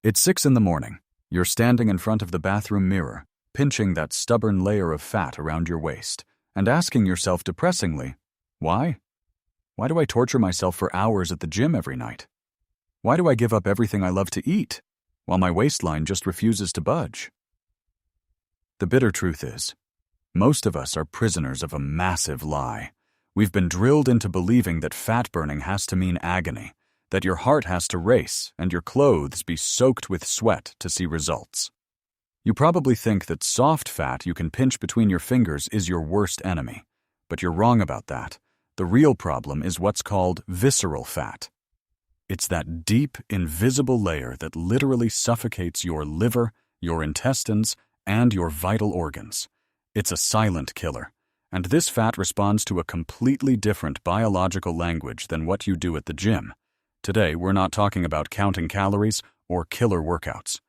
It's 6 in the morning. You're standing in front of the bathroom mirror, pinching that stubborn layer of fat around your waist, and asking yourself depressingly, why? Why do I torture myself for hours at the gym every night? Why do I give up everything I love to eat, while my waistline just refuses to budge? The bitter truth is, most of us are prisoners of a massive lie. We've been drilled into believing that fat burning has to mean agony, that your heart has to race and your clothes be soaked with sweat to see results. You probably think that soft fat you can pinch between your fingers is your worst enemy, but you're wrong about that. The real problem is what's called visceral fat. It's that deep, invisible layer that literally suffocates your liver, your intestines, and your vital organs. It's a silent killer, and this fat responds to a completely different biological language than what you do at the gym. Today, we're not talking about counting calories or killer workouts.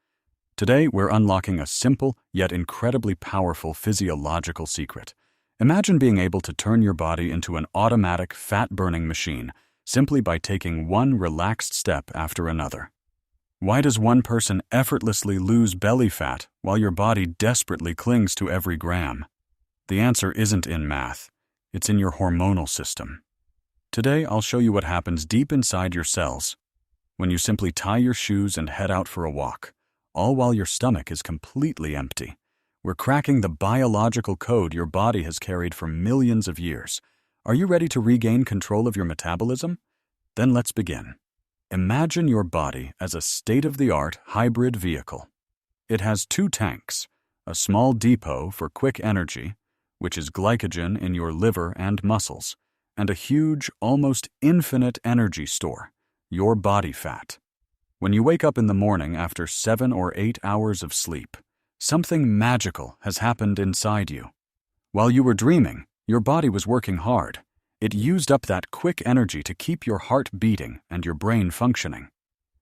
Today, we're unlocking a simple yet incredibly powerful physiological secret. Imagine being able to turn your body into an automatic fat-burning machine simply by taking one relaxed step after another. Why does one person effortlessly lose belly fat while your body desperately clings to every gram? The answer isn't in math. It's in your hormonal system. Today, I'll show you what happens deep inside your cells when you simply tie your shoes and head out for a walk, all while your stomach is completely empty. We're cracking the biological code your body has carried for millions of years. Are you ready to regain control of your metabolism? Then let's begin. Imagine your body as a state-of-the-art hybrid vehicle. It has 2 tanks, a small depot for quick energy, which is glycogen in your liver and muscles, and a huge, almost infinite energy store, your body fat. When you wake up in the morning after 7 or 8 hours of sleep, something magical has happened inside you. While you were dreaming, your body was working hard. It used up that quick energy to keep your heart beating and your brain functioning.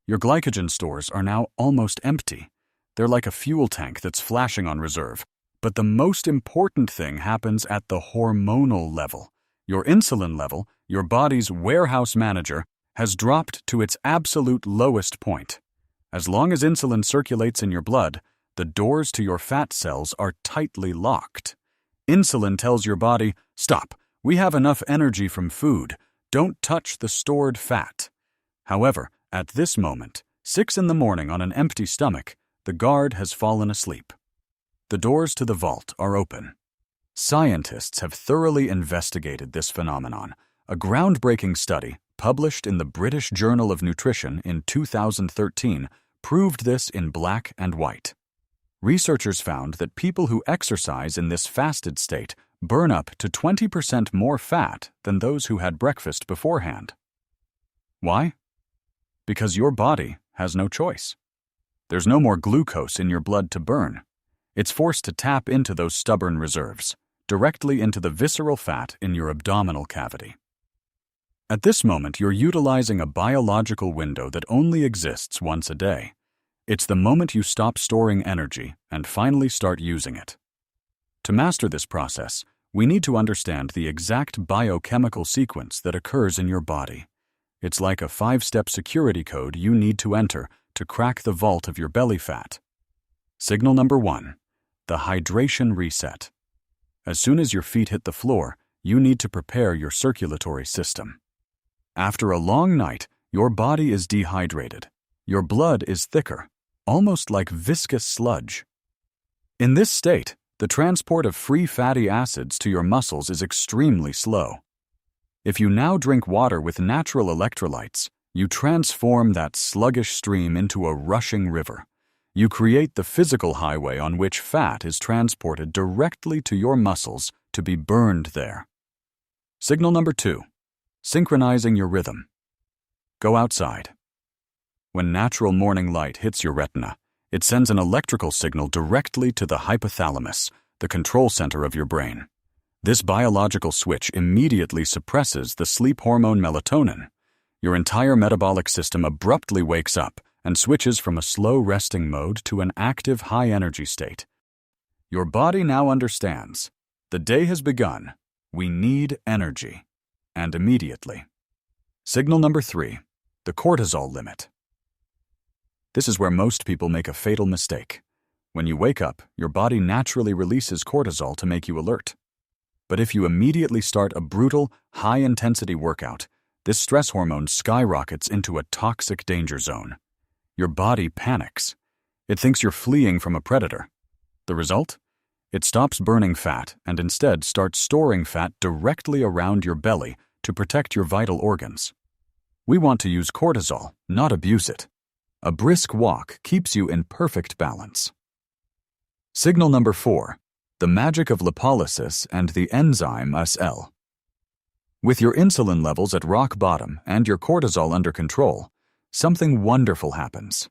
Your glycogen stores are now almost empty. They're like a fuel tank that's flashing on reserve. But the most important thing happens at the hormonal level. Your insulin level, your body's warehouse manager, has dropped to its absolute lowest point. As long as insulin circulates in your blood, the doors to your fat cells are tightly locked. Insulin tells your body, stop, we have enough energy from food, don't touch the stored fat. However, at this moment, 6 in the morning on an empty stomach, the guard has fallen asleep. The doors to the vault are open. Scientists have thoroughly investigated this phenomenon. A groundbreaking study, published in the British Journal of Nutrition in 2013, proved this in black and white. Researchers found that people who exercise in this fasted state burn up to 20% more fat than those who had breakfast beforehand. Why? Because your body has no choice. There's no more glucose in your blood to burn. It's forced to tap into those stubborn reserves, directly into the visceral fat in your abdominal cavity. At this moment, you're utilizing a biological window that only exists once a day. It's the moment you stop storing energy and finally start using it. To master this process, we need to understand the exact biochemical sequence that occurs in your body. It's like a 5-step security code you need to enter to crack the vault of your belly fat. Signal number 1, the hydration reset. As soon as your feet hit the floor, you need to prepare your circulatory system. After a long night, your body is dehydrated. Your blood is thicker, almost like viscous sludge. In this state, the transport of free fatty acids to your muscles is extremely slow. If you now drink water with natural electrolytes, you transform that sluggish stream into a rushing river. You create the physical highway on which fat is transported directly to your muscles to be burned there. Signal number 2, synchronizing your rhythm. Go outside. When natural morning light hits your retina, it sends an electrical signal directly to the hypothalamus, the control center of your brain. This biological switch immediately suppresses the sleep hormone melatonin. Your entire metabolic system abruptly wakes up and switches from a slow resting mode to an active high-energy state. Your body now understands. The day has begun. We need energy. And immediately. Signal number 3, the cortisol limit. This is where most people make a fatal mistake. When you wake up, your body naturally releases cortisol to make you alert. But if you immediately start a brutal, high-intensity workout, this stress hormone skyrockets into a toxic danger zone. Your body panics. It thinks you're fleeing from a predator. The result? It stops burning fat and instead starts storing fat directly around your belly to protect your vital organs. We want to use cortisol, not abuse it. A brisk walk keeps you in perfect balance. Signal number 4. The magic of lipolysis and the enzyme SL. With your insulin levels at rock bottom and your cortisol under control, something wonderful happens.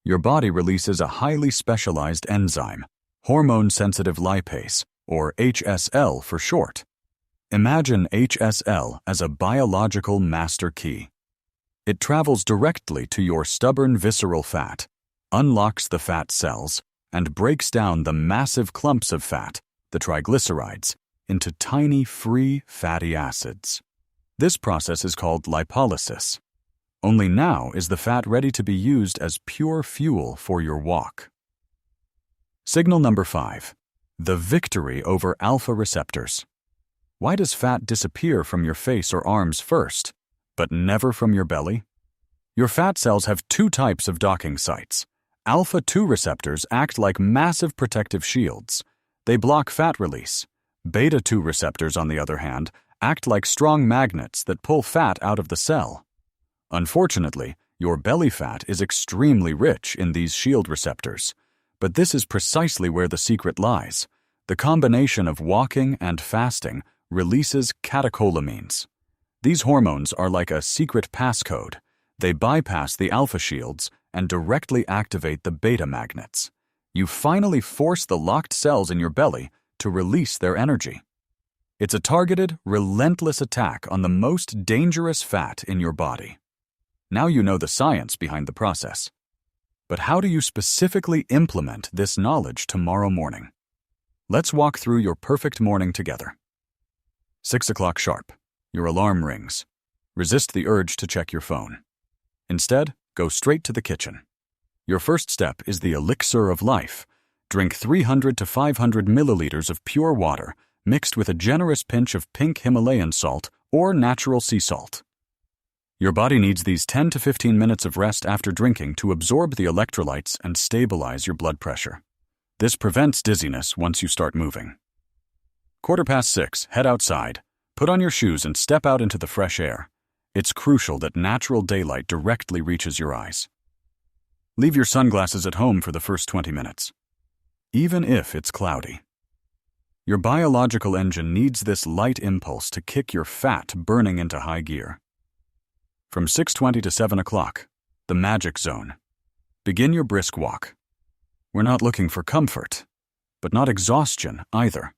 Your body releases a highly specialized enzyme, hormone-sensitive lipase, or HSL for short. Imagine HSL as a biological master key. It travels directly to your stubborn visceral fat, unlocks the fat cells, and breaks down the massive clumps of fat, the triglycerides, into tiny free fatty acids. This process is called lipolysis. Only now is the fat ready to be used as pure fuel for your walk. Signal number 5. The victory over alpha receptors. Why does fat disappear from your face or arms first, but never from your belly? Your fat cells have 2 types of docking sites. Alpha-2 receptors act like massive protective shields. They block fat release. Beta-2 receptors, on the other hand, act like strong magnets that pull fat out of the cell. Unfortunately, your belly fat is extremely rich in these shield receptors. But this is precisely where the secret lies. The combination of walking and fasting releases catecholamines. These hormones are like a secret passcode. They bypass the alpha shields and directly activate the beta magnets. You finally force the locked cells in your belly to release their energy. It's a targeted, relentless attack on the most dangerous fat in your body. Now you know the science behind the process. But how do you specifically implement this knowledge tomorrow morning? Let's walk through your perfect morning together. 6 o'clock sharp. Your alarm rings. Resist the urge to check your phone. Instead, go straight to the kitchen. Your first step is the elixir of life. Drink 300 to 500 milliliters of pure water mixed with a generous pinch of pink Himalayan salt or natural sea salt. Your body needs these 10 to 15 minutes of rest after drinking to absorb the electrolytes and stabilize your blood pressure. This prevents dizziness once you start moving. 6:15, head outside. Put on your shoes and step out into the fresh air. It's crucial that natural daylight directly reaches your eyes. Leave your sunglasses at home for the first 20 minutes, even if it's cloudy. Your biological engine needs this light impulse to kick your fat burning into high gear. From 6:20 to 7 o'clock, the magic zone. Begin your brisk walk. We're not looking for comfort, but not exhaustion either.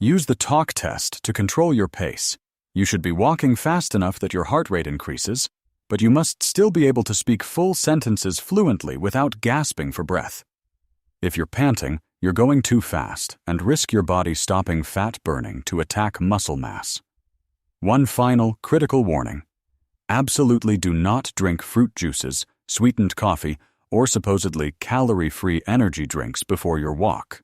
Use the talk test to control your pace. You should be walking fast enough that your heart rate increases, but you must still be able to speak full sentences fluently without gasping for breath. If you're panting, you're going too fast and risk your body stopping fat burning to attack muscle mass. One final, critical warning. Absolutely do not drink fruit juices, sweetened coffee, or supposedly calorie-free energy drinks before your walk.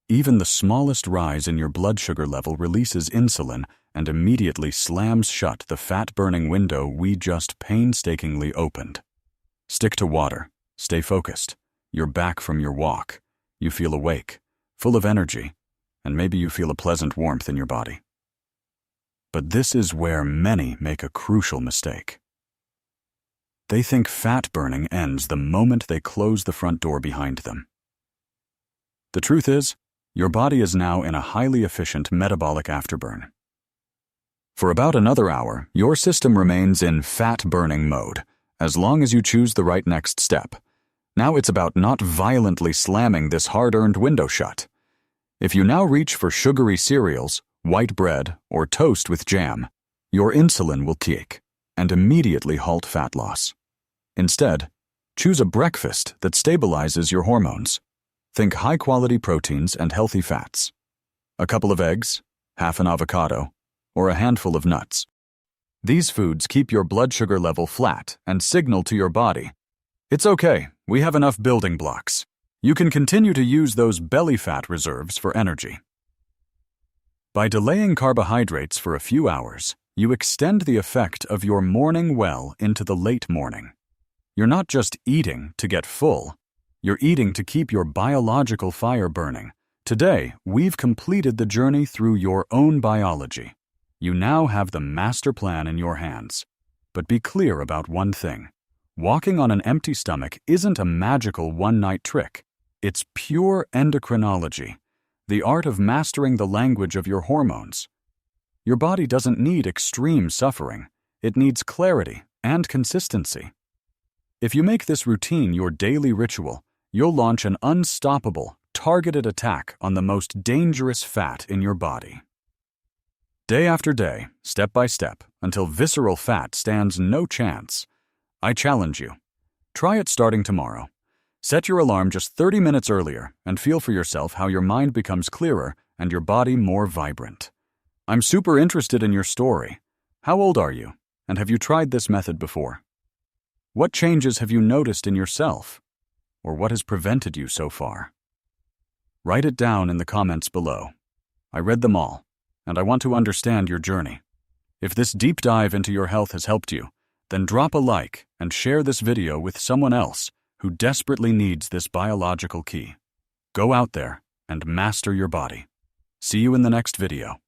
Even the smallest rise in your blood sugar level releases insulin and immediately slams shut the fat-burning window we just painstakingly opened. Stick to water. Stay focused. You're back from your walk. You feel awake, full of energy, and maybe you feel a pleasant warmth in your body. But this is where many make a crucial mistake. They think fat burning ends the moment they close the front door behind them. The truth is, your body is now in a highly efficient metabolic afterburn. For about another hour, your system remains in fat-burning mode, as long as you choose the right next step. Now it's about not violently slamming this hard-earned window shut. If you now reach for sugary cereals, white bread, or toast with jam, your insulin will kick and immediately halt fat loss. Instead, choose a breakfast that stabilizes your hormones. Think high-quality proteins and healthy fats. A couple of eggs, half an avocado, or a handful of nuts. These foods keep your blood sugar level flat and signal to your body, it's okay, we have enough building blocks. You can continue to use those belly fat reserves for energy. By delaying carbohydrates for a few hours, you extend the effect of your morning well into the late morning. You're not just eating to get full, you're eating to keep your biological fire burning. Today, we've completed the journey through your own biology. You now have the master plan in your hands. But be clear about one thing. Walking on an empty stomach isn't a magical one-night trick. It's pure endocrinology, the art of mastering the language of your hormones. Your body doesn't need extreme suffering. It needs clarity and consistency. If you make this routine your daily ritual, you'll launch an unstoppable, targeted attack on the most dangerous fat in your body. Day after day, step by step, until visceral fat stands no chance. I challenge you. Try it starting tomorrow. Set your alarm just 30 minutes earlier and feel for yourself how your mind becomes clearer and your body more vibrant. I'm super interested in your story. How old are you? And have you tried this method before? What changes have you noticed in yourself? Or what has prevented you so far? Write it down in the comments below. I read them all, and I want to understand your journey. If this deep dive into your health has helped you, then drop a like and share this video with someone else who desperately needs this biological key. Go out there and master your body. See you in the next video.